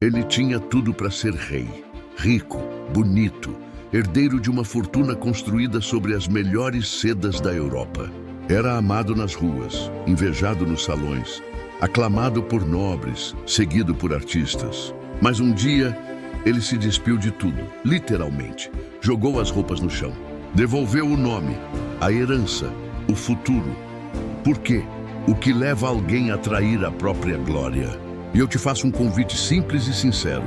Ele tinha tudo para ser rei, rico, bonito, herdeiro de uma fortuna construída sobre as melhores sedas da Europa. Era amado nas ruas, invejado nos salões, aclamado por nobres, seguido por artistas. Mas um dia, ele se despiu de tudo, literalmente. Jogou as roupas no chão. Devolveu o nome, a herança, o futuro. Por quê? O que leva alguém a trair a própria glória? E eu te faço um convite simples e sincero.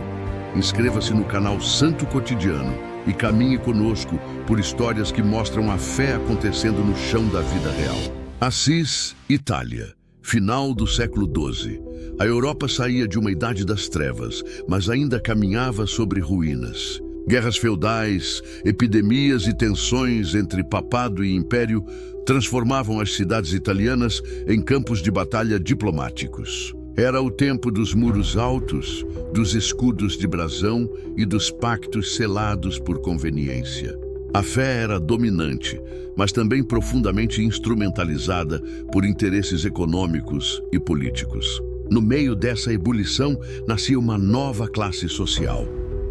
Inscreva-se no canal Santo Cotidiano e caminhe conosco por histórias que mostram a fé acontecendo no chão da vida real. Assis, Itália. Final do século XII. A Europa saía de uma idade das trevas, mas ainda caminhava sobre ruínas. Guerras feudais, epidemias e tensões entre papado e império transformavam as cidades italianas em campos de batalha diplomáticos. Era o tempo dos muros altos, dos escudos de brasão e dos pactos selados por conveniência. A fé era dominante, mas também profundamente instrumentalizada por interesses econômicos e políticos. No meio dessa ebulição, nascia uma nova classe social,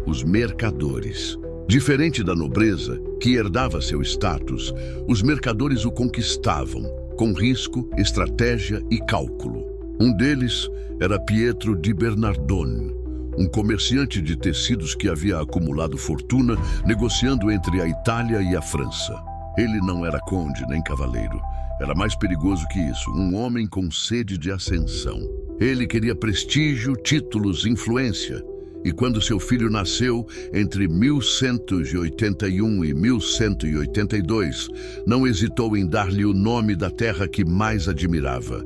os mercadores. Diferente da nobreza, que herdava seu status, os mercadores o conquistavam, com risco, estratégia e cálculo. Um deles era Pietro di Bernardone, um comerciante de tecidos que havia acumulado fortuna negociando entre a Itália e a França. Ele não era conde nem cavaleiro. Era mais perigoso que isso, um homem com sede de ascensão. Ele queria prestígio, títulos, influência. E quando seu filho nasceu, entre 1181 e 1182, não hesitou em dar-lhe o nome da terra que mais admirava: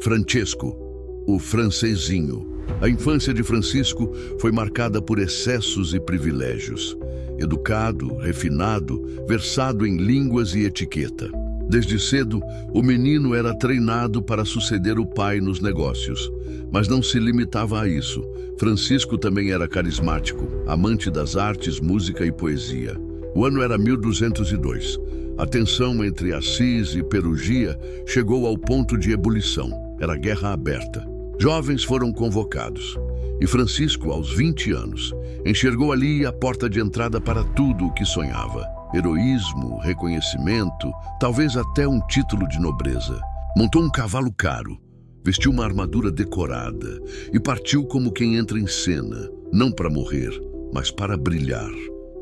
Francesco, o francesinho. A infância de Francisco foi marcada por excessos e privilégios. Educado, refinado, versado em línguas e etiqueta. Desde cedo, o menino era treinado para suceder o pai nos negócios. Mas não se limitava a isso. Francisco também era carismático, amante das artes, música e poesia. O ano era 1202. A tensão entre Assis e Perugia chegou ao ponto de ebulição. Era guerra aberta. Jovens foram convocados. E Francisco, aos 20 anos, enxergou ali a porta de entrada para tudo o que sonhava. Heroísmo, reconhecimento, talvez até um título de nobreza. Montou um cavalo caro, vestiu uma armadura decorada e partiu como quem entra em cena, não para morrer, mas para brilhar.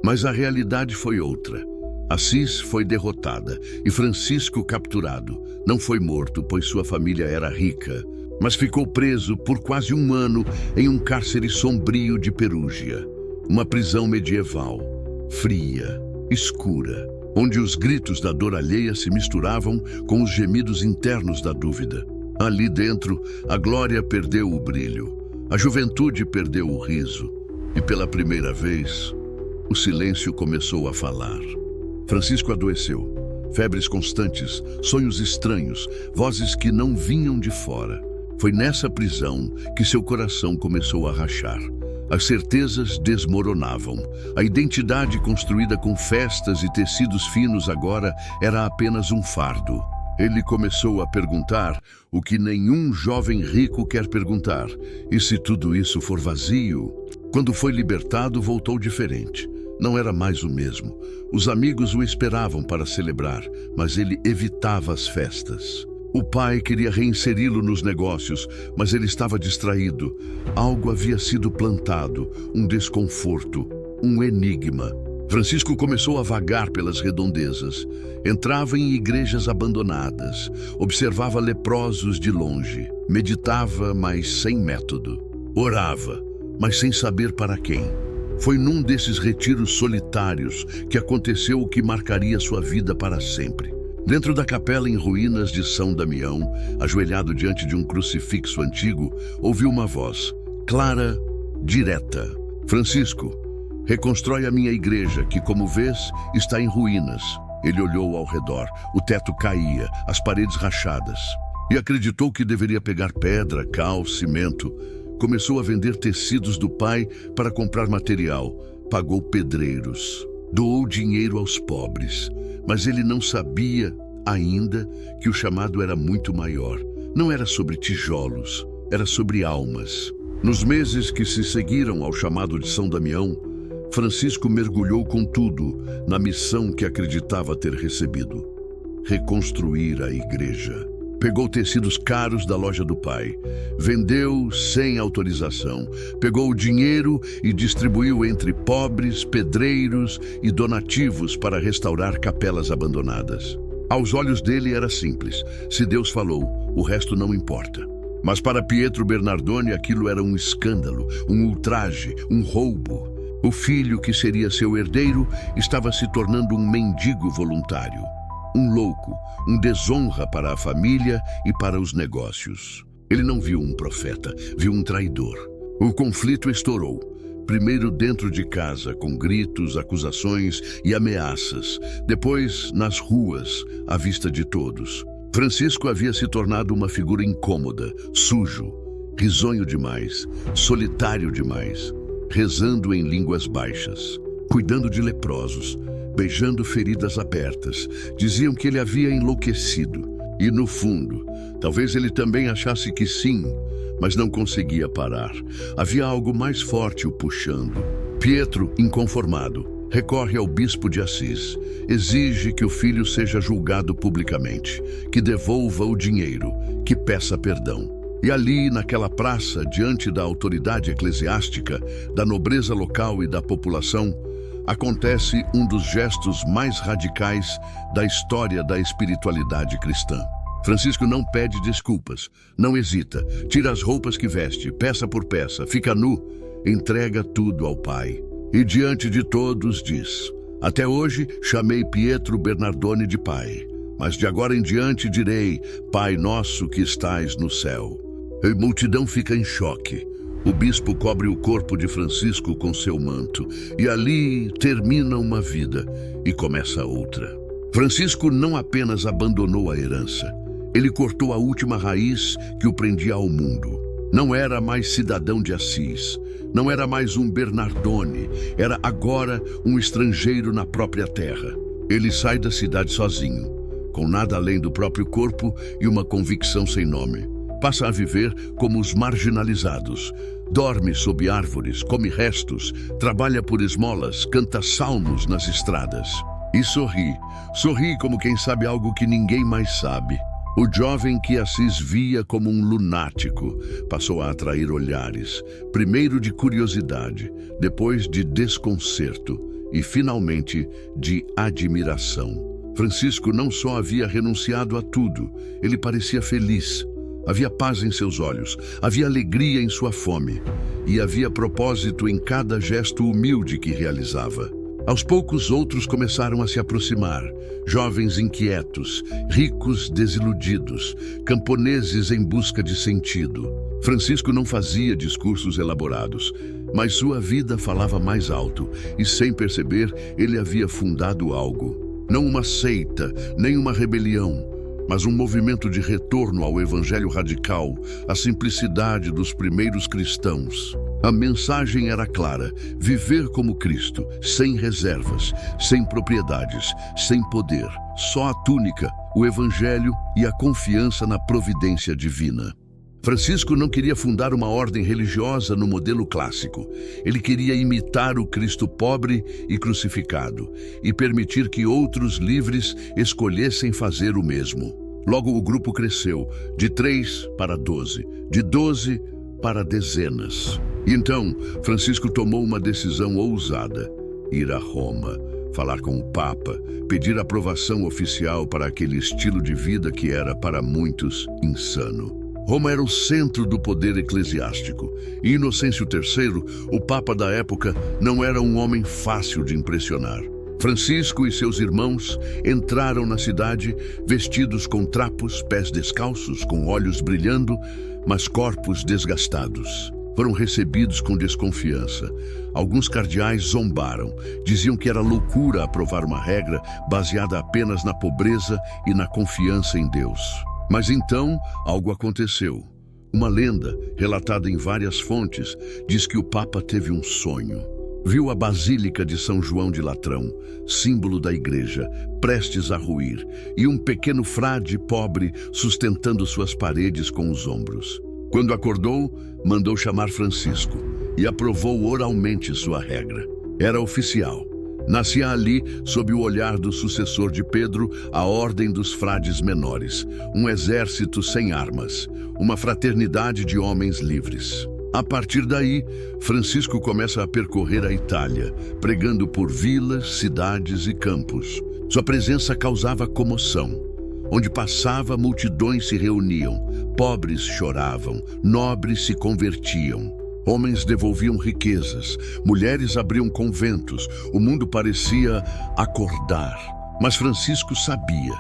Mas a realidade foi outra. Assis foi derrotada e Francisco capturado. Não foi morto, pois sua família era rica, mas ficou preso por quase um ano em um cárcere sombrio de Perúgia. Uma prisão medieval, fria, escura, onde os gritos da dor alheia se misturavam com os gemidos internos da dúvida. Ali dentro, a glória perdeu o brilho, a juventude perdeu o riso, e pela primeira vez, o silêncio começou a falar. Francisco adoeceu. Febres constantes, sonhos estranhos, vozes que não vinham de fora. Foi nessa prisão que seu coração começou a rachar. As certezas desmoronavam. A identidade construída com festas e tecidos finos agora era apenas um fardo. Ele começou a perguntar o que nenhum jovem rico quer perguntar. E se tudo isso for vazio? Quando foi libertado, voltou diferente. Não era mais o mesmo. Os amigos o esperavam para celebrar, mas ele evitava as festas. O pai queria reinseri-lo nos negócios, mas ele estava distraído. Algo havia sido plantado, um desconforto, um enigma. Francisco começou a vagar pelas redondezas. Entrava em igrejas abandonadas, observava leprosos de longe, meditava, mas sem método. Orava, mas sem saber para quem. Foi num desses retiros solitários que aconteceu o que marcaria sua vida para sempre. Dentro da capela em ruínas de São Damião, ajoelhado diante de um crucifixo antigo, ouviu uma voz, clara, direta. Francisco, reconstrói a minha igreja, que, como vês, está em ruínas. Ele olhou ao redor. O teto caía, as paredes rachadas. E acreditou que deveria pegar pedra, cal, cimento. Começou a vender tecidos do pai para comprar material. Pagou pedreiros. Doou dinheiro aos pobres. Mas ele não sabia ainda que o chamado era muito maior. Não era sobre tijolos, era sobre almas. Nos meses que se seguiram ao chamado de São Damião, Francisco mergulhou com tudo na missão que acreditava ter recebido: reconstruir a igreja. Pegou tecidos caros da loja do pai, vendeu sem autorização, pegou o dinheiro e distribuiu entre pobres, pedreiros e donativos para restaurar capelas abandonadas. Aos olhos dele era simples: se Deus falou, o resto não importa. Mas para Pietro Bernardoni aquilo era um escândalo, um ultraje, um roubo. O filho que seria seu herdeiro estava se tornando um mendigo voluntário. Um louco, um desonra para a família e para os negócios. Ele não viu um profeta, viu um traidor. O conflito estourou, primeiro dentro de casa, com gritos, acusações e ameaças. Depois, nas ruas, à vista de todos. Francisco havia se tornado uma figura incômoda, sujo, risonho demais, solitário demais, rezando em línguas baixas, cuidando de leprosos, beijando feridas abertas. Diziam que ele havia enlouquecido. E no fundo, talvez ele também achasse que sim, mas não conseguia parar. Havia algo mais forte o puxando. Pietro, inconformado, recorre ao bispo de Assis. Exige que o filho seja julgado publicamente, que devolva o dinheiro, que peça perdão. E ali, naquela praça, diante da autoridade eclesiástica, da nobreza local e da população, acontece um dos gestos mais radicais da história da espiritualidade cristã. Francisco não pede desculpas, não hesita, tira as roupas que veste, peça por peça, fica nu, entrega tudo ao Pai. E diante de todos diz: até hoje chamei Pietro Bernardoni de Pai, mas de agora em diante direi: Pai nosso que estais no céu. A multidão fica em choque. O bispo cobre o corpo de Francisco com seu manto, e ali termina uma vida e começa outra. Francisco não apenas abandonou a herança, ele cortou a última raiz que o prendia ao mundo. Não era mais cidadão de Assis, não era mais um Bernardoni, era agora um estrangeiro na própria terra. Ele sai da cidade sozinho, com nada além do próprio corpo e uma convicção sem nome. Passa a viver como os marginalizados. Dorme sob árvores, come restos, trabalha por esmolas, canta salmos nas estradas. E sorri. Sorri como quem sabe algo que ninguém mais sabe. O jovem que Assis via como um lunático passou a atrair olhares, primeiro de curiosidade, depois de desconcerto e, finalmente, de admiração. Francisco não só havia renunciado a tudo, ele parecia feliz. Havia paz em seus olhos, havia alegria em sua fome, e havia propósito em cada gesto humilde que realizava. Aos poucos, outros começaram a se aproximar, jovens inquietos, ricos desiludidos, camponeses em busca de sentido. Francisco não fazia discursos elaborados, mas sua vida falava mais alto, e sem perceber, ele havia fundado algo. Não uma seita, nem uma rebelião, mas um movimento de retorno ao evangelho radical, à simplicidade dos primeiros cristãos. A mensagem era clara: viver como Cristo, sem reservas, sem propriedades, sem poder, só a túnica, o evangelho e a confiança na providência divina. Francisco não queria fundar uma ordem religiosa no modelo clássico. Ele queria imitar o Cristo pobre e crucificado e permitir que outros livres escolhessem fazer o mesmo. Logo o grupo cresceu, de 3 para 12, de 12 para dezenas. E então, Francisco tomou uma decisão ousada: ir a Roma, falar com o Papa, pedir aprovação oficial para aquele estilo de vida que era, para muitos, insano. Roma era o centro do poder eclesiástico, e Inocêncio III, o Papa da época, não era um homem fácil de impressionar. Francisco e seus irmãos entraram na cidade vestidos com trapos, pés descalços, com olhos brilhando, mas corpos desgastados. Foram recebidos com desconfiança. Alguns cardeais zombaram, diziam que era loucura aprovar uma regra baseada apenas na pobreza e na confiança em Deus. Mas então, algo aconteceu. Uma lenda, relatada em várias fontes, diz que o Papa teve um sonho. Viu a Basílica de São João de Latrão, símbolo da igreja, prestes a ruir, e um pequeno frade pobre sustentando suas paredes com os ombros. Quando acordou, mandou chamar Francisco e aprovou oralmente sua regra. Era oficial. Nascia ali, sob o olhar do sucessor de Pedro, a Ordem dos Frades Menores, um exército sem armas, uma fraternidade de homens livres. A partir daí, Francisco começa a percorrer a Itália, pregando por vilas, cidades e campos. Sua presença causava comoção. Onde passava, multidões se reuniam, pobres choravam, nobres se convertiam. Homens devolviam riquezas, mulheres abriam conventos, o mundo parecia acordar. Mas Francisco sabia,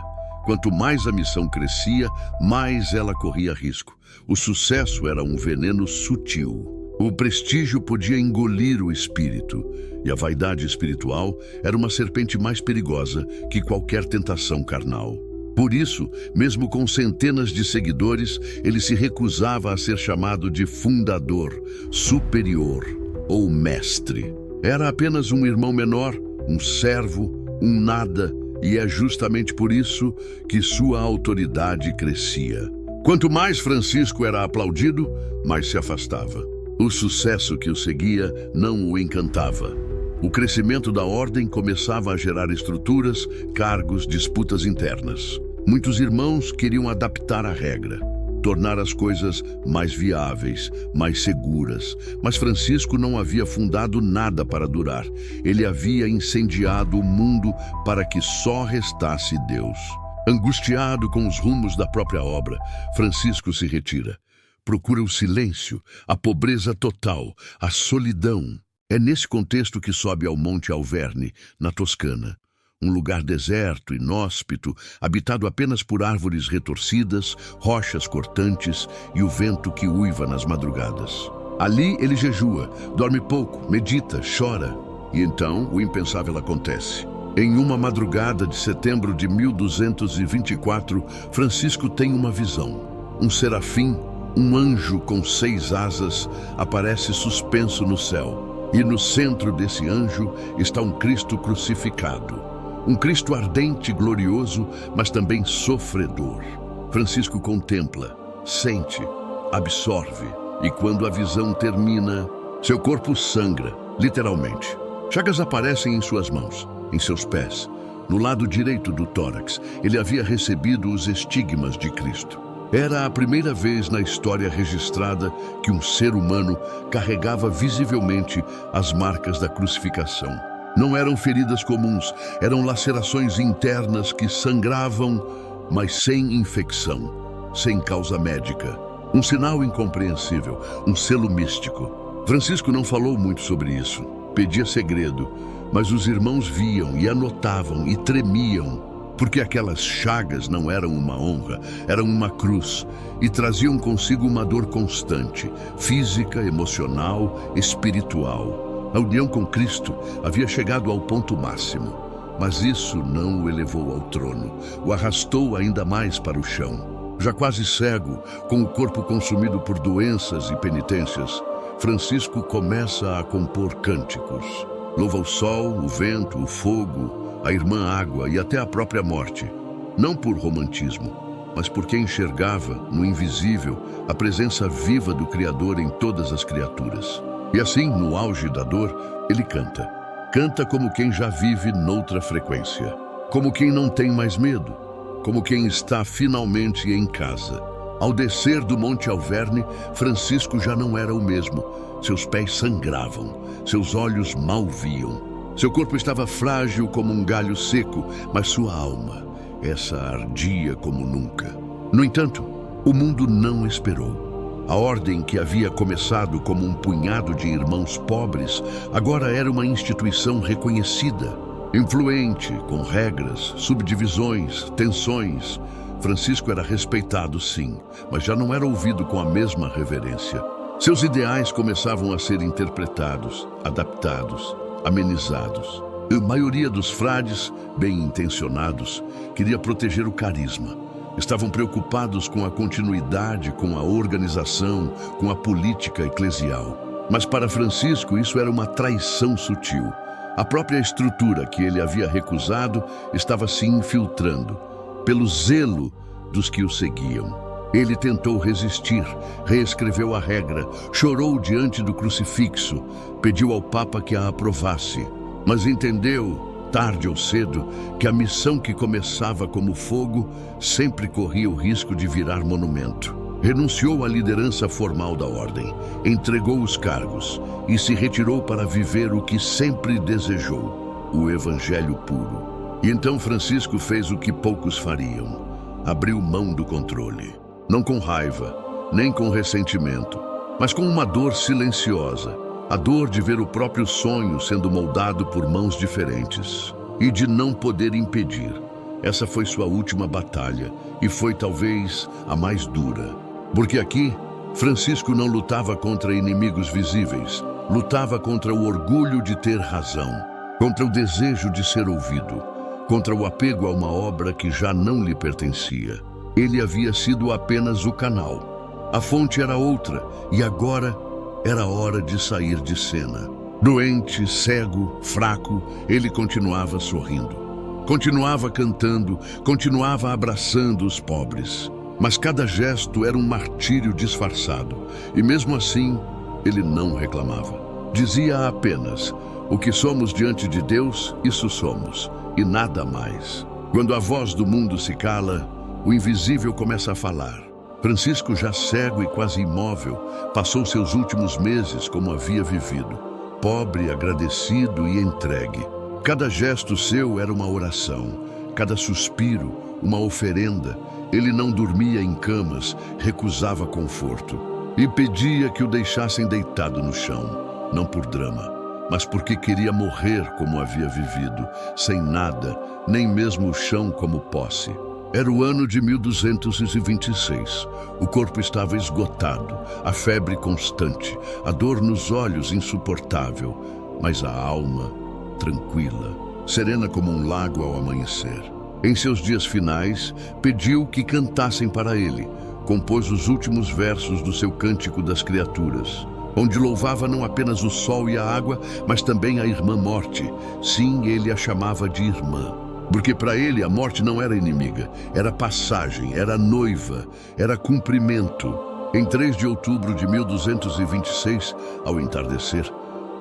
quanto mais a missão crescia, mais ela corria risco. O sucesso era um veneno sutil. O prestígio podia engolir o espírito, e a vaidade espiritual era uma serpente mais perigosa que qualquer tentação carnal. Por isso, mesmo com centenas de seguidores, ele se recusava a ser chamado de fundador, superior ou mestre. Era apenas um irmão menor, um servo, um nada, e é justamente por isso que sua autoridade crescia. Quanto mais Francisco era aplaudido, mais se afastava. O sucesso que o seguia não o encantava. O crescimento da ordem começava a gerar estruturas, cargos, disputas internas. Muitos irmãos queriam adaptar a regra, tornar as coisas mais viáveis, mais seguras. Mas Francisco não havia fundado nada para durar. Ele havia incendiado o mundo para que só restasse Deus. Angustiado com os rumos da própria obra, Francisco se retira. Procura o silêncio, a pobreza total, a solidão. É nesse contexto que sobe ao Monte Alverne, na Toscana. Um lugar deserto, inóspito, habitado apenas por árvores retorcidas, rochas cortantes e o vento que uiva nas madrugadas. Ali ele jejua, dorme pouco, medita, chora. E então o impensável acontece. Em uma madrugada de setembro de 1224, Francisco tem uma visão. Um serafim, um anjo com 6 asas, aparece suspenso no céu. E no centro desse anjo está um Cristo crucificado. Um Cristo ardente e glorioso, mas também sofredor. Francisco contempla, sente, absorve. E quando a visão termina, seu corpo sangra, literalmente. Chagas aparecem em suas mãos, em seus pés. No lado direito do tórax, ele havia recebido os estigmas de Cristo. Era a primeira vez na história registrada que um ser humano carregava visivelmente as marcas da crucificação. Não eram feridas comuns, eram lacerações internas que sangravam, mas sem infecção, sem causa médica. Um sinal incompreensível, um selo místico. Francisco não falou muito sobre isso, pedia segredo, mas os irmãos viam e anotavam e tremiam. Porque aquelas chagas não eram uma honra, eram uma cruz, e traziam consigo uma dor constante, física, emocional, espiritual. A união com Cristo havia chegado ao ponto máximo, mas isso não o elevou ao trono, o arrastou ainda mais para o chão. Já quase cego, com o corpo consumido por doenças e penitências, Francisco começa a compor cânticos. Louva o sol, o vento, o fogo, a irmã água e até a própria morte, não por romantismo, mas porque enxergava, no invisível, a presença viva do Criador em todas as criaturas. E assim, no auge da dor, ele canta. Canta como quem já vive noutra frequência, como quem não tem mais medo, como quem está finalmente em casa. Ao descer do Monte Alverne, Francisco já não era o mesmo. Seus pés sangravam, seus olhos mal viam. Seu corpo estava frágil como um galho seco, mas sua alma, essa ardia como nunca. No entanto, o mundo não esperou. A ordem que havia começado como um punhado de irmãos pobres, agora era uma instituição reconhecida, influente, com regras, subdivisões, tensões. Francisco era respeitado, sim, mas já não era ouvido com a mesma reverência. Seus ideais começavam a ser interpretados, adaptados, amenizados. A maioria dos frades, bem intencionados, queria proteger o carisma. Estavam preocupados com a continuidade, com a organização, com a política eclesial. Mas para Francisco isso era uma traição sutil. A própria estrutura que ele havia recusado estava se infiltrando, pelo zelo dos que o seguiam. Ele tentou resistir, reescreveu a regra, chorou diante do crucifixo, pediu ao Papa que a aprovasse, mas entendeu, tarde ou cedo, que a missão que começava como fogo sempre corria o risco de virar monumento. Renunciou à liderança formal da ordem, entregou os cargos e se retirou para viver o que sempre desejou, o Evangelho puro. E então Francisco fez o que poucos fariam, abriu mão do controle. Não com raiva, nem com ressentimento, mas com uma dor silenciosa, a dor de ver o próprio sonho sendo moldado por mãos diferentes e de não poder impedir. Essa foi sua última batalha e foi talvez a mais dura. Porque aqui, Francisco não lutava contra inimigos visíveis, lutava contra o orgulho de ter razão, contra o desejo de ser ouvido, contra o apego a uma obra que já não lhe pertencia. Ele havia sido apenas o canal. A fonte era outra e agora era hora de sair de cena. Doente, cego, fraco, ele continuava sorrindo. Continuava cantando, continuava abraçando os pobres. Mas cada gesto era um martírio disfarçado. E mesmo assim, ele não reclamava. Dizia apenas: o que somos diante de Deus, isso somos, e nada mais. Quando a voz do mundo se cala, o invisível começa a falar. Francisco, já cego e quase imóvel, passou seus últimos meses como havia vivido, pobre, agradecido e entregue. Cada gesto seu era uma oração, cada suspiro, uma oferenda. Ele não dormia em camas, recusava conforto e pedia que o deixassem deitado no chão, não por drama, mas porque queria morrer como havia vivido, sem nada, nem mesmo o chão como posse. Era o ano de 1226. O corpo estava esgotado, a febre constante, a dor nos olhos insuportável, mas a alma tranquila, serena como um lago ao amanhecer. Em seus dias finais, pediu que cantassem para ele. Compôs os últimos versos do seu Cântico das Criaturas, onde louvava não apenas o sol e a água, mas também a irmã morte. Sim, ele a chamava de irmã. Porque para ele a morte não era inimiga, era passagem, era noiva, era cumprimento. Em 3 de outubro de 1226, ao entardecer,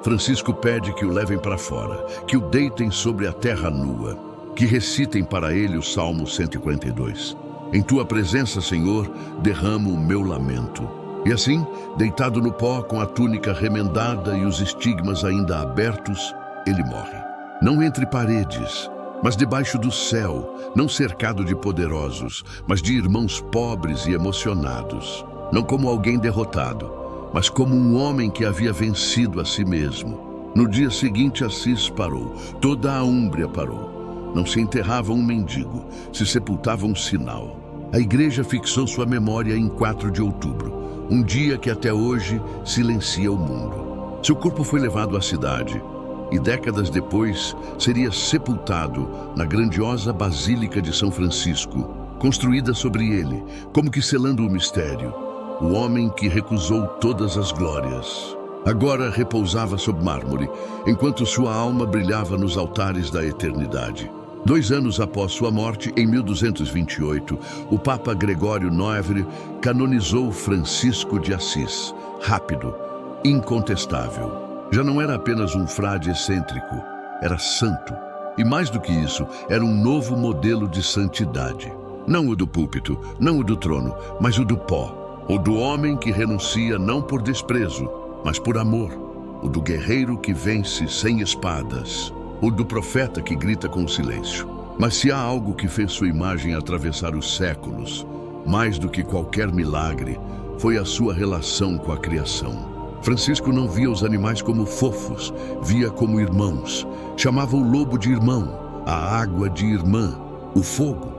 Francisco pede que o levem para fora, que o deitem sobre a terra nua, que recitem para ele o Salmo 142. Em tua presença, Senhor, derramo o meu lamento. E assim, deitado no pó, com a túnica remendada e os estigmas ainda abertos, ele morre. Não entre paredes, mas debaixo do céu, não cercado de poderosos, mas de irmãos pobres e emocionados. Não como alguém derrotado, mas como um homem que havia vencido a si mesmo. No dia seguinte, Assis parou, toda a Úmbria parou. Não se enterrava um mendigo, se sepultava um sinal. A igreja fixou sua memória em 4 de outubro, um dia que até hoje silencia o mundo. Seu corpo foi levado à cidade e décadas depois seria sepultado na grandiosa Basílica de São Francisco, construída sobre ele, como que selando o mistério. O homem que recusou todas as glórias agora repousava sob mármore, enquanto sua alma brilhava nos altares da eternidade. 2 anos após sua morte, em 1228, o Papa Gregório IX canonizou Francisco de Assis, rápido, incontestável. Já não era apenas um frade excêntrico, era santo. E mais do que isso, era um novo modelo de santidade. Não o do púlpito, não o do trono, mas o do pó. O do homem que renuncia não por desprezo, mas por amor. O do guerreiro que vence sem espadas. O do profeta que grita com silêncio. Mas se há algo que fez sua imagem atravessar os séculos, mais do que qualquer milagre, foi a sua relação com a criação. Francisco não via os animais como fofos, via como irmãos. Chamava o lobo de irmão, a água de irmã, o fogo,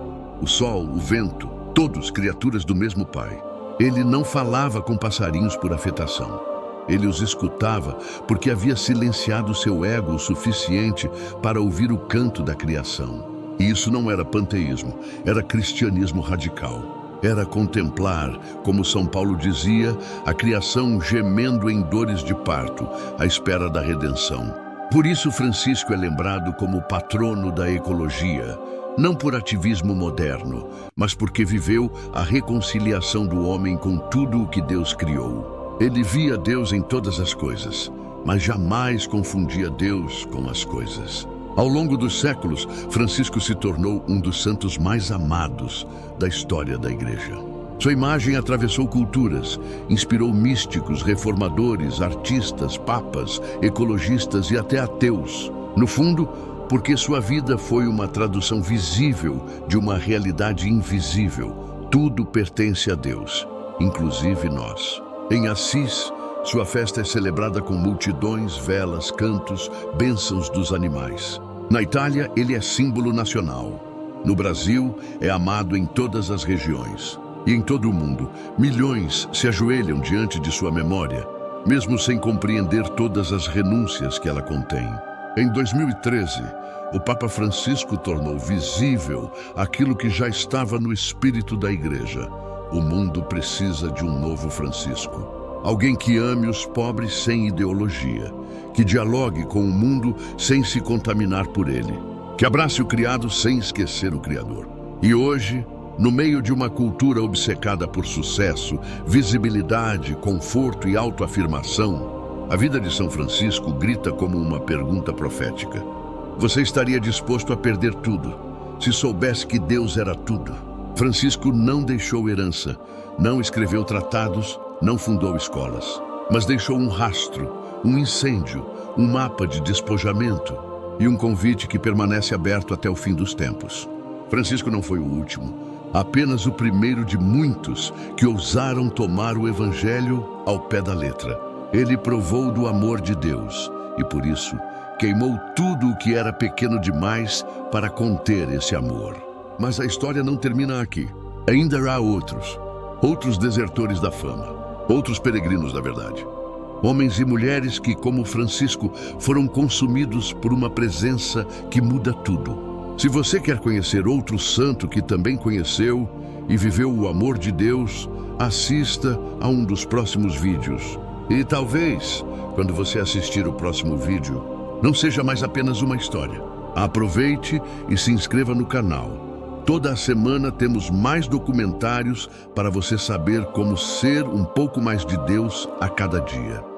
o sol, o vento, todos criaturas do mesmo Pai. Ele não falava com passarinhos por afetação. Ele os escutava porque havia silenciado seu ego o suficiente para ouvir o canto da criação. E isso não era panteísmo, era cristianismo radical. Era contemplar, como São Paulo dizia, a criação gemendo em dores de parto, à espera da redenção. Por isso Francisco é lembrado como patrono da ecologia, não por ativismo moderno, mas porque viveu a reconciliação do homem com tudo o que Deus criou. Ele via Deus em todas as coisas, mas jamais confundia Deus com as coisas. Ao longo dos séculos, Francisco se tornou um dos santos mais amados da história da Igreja. Sua imagem atravessou culturas, inspirou místicos, reformadores, artistas, papas, ecologistas e até ateus. No fundo, porque sua vida foi uma tradução visível de uma realidade invisível. Tudo pertence a Deus, inclusive nós. Em Assis, sua festa é celebrada com multidões, velas, cantos, bênçãos dos animais. Na Itália, ele é símbolo nacional. No Brasil, é amado em todas as regiões. E em todo o mundo, milhões se ajoelham diante de sua memória, mesmo sem compreender todas as renúncias que ela contém. Em 2013, o Papa Francisco tornou visível aquilo que já estava no espírito da Igreja. O mundo precisa de um novo Francisco. Alguém que ame os pobres sem ideologia, que dialogue com o mundo sem se contaminar por ele, que abrace o criado sem esquecer o Criador. E hoje, no meio de uma cultura obcecada por sucesso, visibilidade, conforto e autoafirmação, a vida de São Francisco grita como uma pergunta profética. Você estaria disposto a perder tudo, se soubesse que Deus era tudo? Francisco não deixou herança, não escreveu tratados, não fundou escolas, mas deixou um rastro, um incêndio, um mapa de despojamento e um convite que permanece aberto até o fim dos tempos. Francisco não foi o último, apenas o primeiro de muitos que ousaram tomar o Evangelho ao pé da letra. Ele provou do amor de Deus e, por isso, queimou tudo o que era pequeno demais para conter esse amor. Mas a história não termina aqui. Ainda há outros desertores da fama, outros peregrinos da verdade. Homens e mulheres que, como Francisco, foram consumidos por uma presença que muda tudo. Se você quer conhecer outro santo que também conheceu e viveu o amor de Deus, assista a um dos próximos vídeos. E talvez, quando você assistir o próximo vídeo, não seja mais apenas uma história. Aproveite e se inscreva no canal. Toda a semana temos mais documentários para você saber como ser um pouco mais de Deus a cada dia.